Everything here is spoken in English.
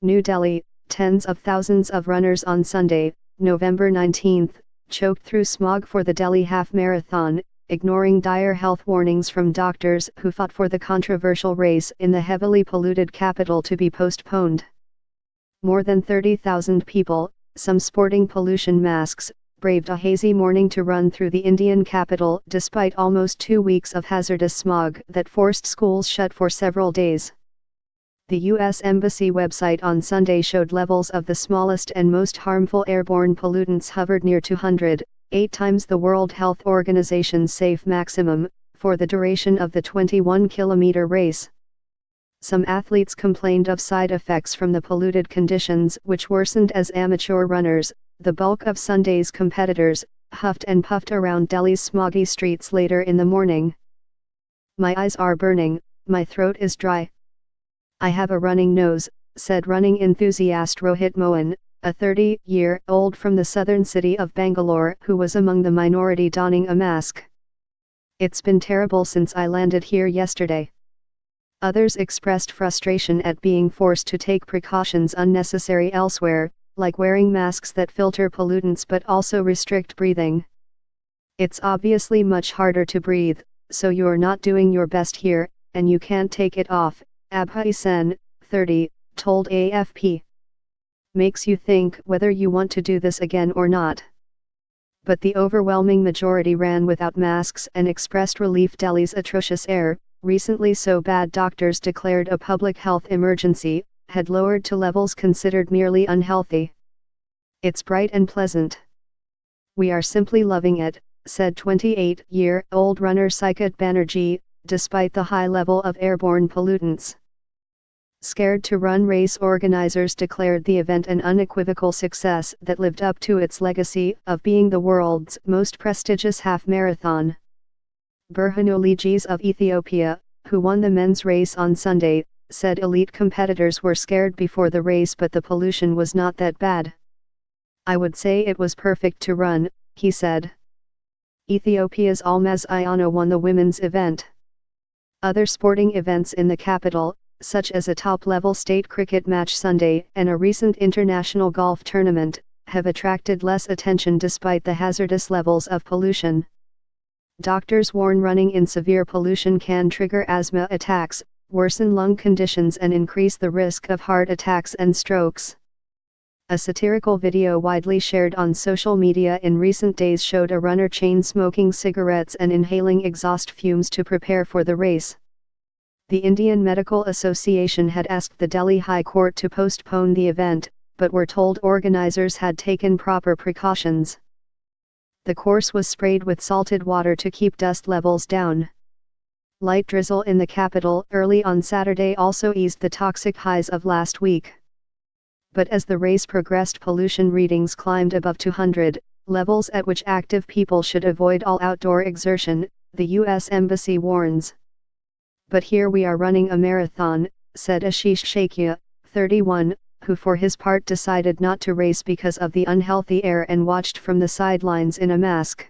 New Delhi, tens of thousands of runners on Sunday, November 19, choked through smog for the Delhi Half Marathon, ignoring dire health warnings from doctors who fought for the controversial race in the heavily polluted capital to be postponed. More than 30,000 people, some sporting pollution masks, braved a hazy morning to run through the Indian capital despite almost 2 weeks of hazardous smog that forced schools shut for several days. The U.S. Embassy website on Sunday showed levels of the smallest and most harmful airborne pollutants hovered near 200, 8 times the World Health Organization's safe maximum, for the duration of the 21-kilometer race. Some athletes complained of side effects from the polluted conditions which worsened as amateur runners. The bulk of Sunday's competitors huffed and puffed around Delhi's smoggy streets later in the morning. "My eyes are burning, my throat is dry. I have a running nose," said running enthusiast Rohit Mohan, a 30-year-old from the southern city of Bangalore who was among the minority donning a mask. "It's been terrible since I landed here yesterday." Others expressed frustration at being forced to take precautions unnecessary elsewhere, like wearing masks that filter pollutants but also restrict breathing. "It's obviously much harder to breathe, so you're not doing your best here, and you can't take it off," Abhay Sen, 30, told AFP. "Makes you think whether you want to do this again or not." But the overwhelming majority ran without masks and expressed relief. Delhi's atrocious air, recently so bad doctors declared a public health emergency, had lowered to levels considered merely unhealthy. "It's bright and pleasant. We are simply loving it," said 28-year-old runner Saikat Banerjee, despite the high level of airborne pollutants. Scared to Run race organizers declared the event an unequivocal success that lived up to its legacy of being the world's most prestigious half marathon. Burhanu Ligis of Ethiopia, who won the men's race on Sunday, said elite competitors were scared before the race but the pollution was not that bad. "I would say it was perfect to run," he said. Ethiopia's Almaz Ayana won the women's event. Other sporting events in the capital, such as a top-level state cricket match Sunday and a recent international golf tournament, have attracted less attention despite the hazardous levels of pollution. Doctors warn running in severe pollution can trigger asthma attacks, worsen lung conditions and increase the risk of heart attacks and strokes. A satirical video widely shared on social media in recent days showed a runner chain-smoking cigarettes and inhaling exhaust fumes to prepare for the race. The Indian Medical Association had asked the Delhi High Court to postpone the event, but were told organizers had taken proper precautions. The course was sprayed with salted water to keep dust levels down. Light drizzle in the capital early on Saturday also eased the toxic highs of last week. But as the race progressed, pollution readings climbed above 200, levels at which active people should avoid all outdoor exertion, the U.S. Embassy warns. "But here we are running a marathon," said Ashish Shakya, 31, who for his part decided not to race because of the unhealthy air and watched from the sidelines in a mask.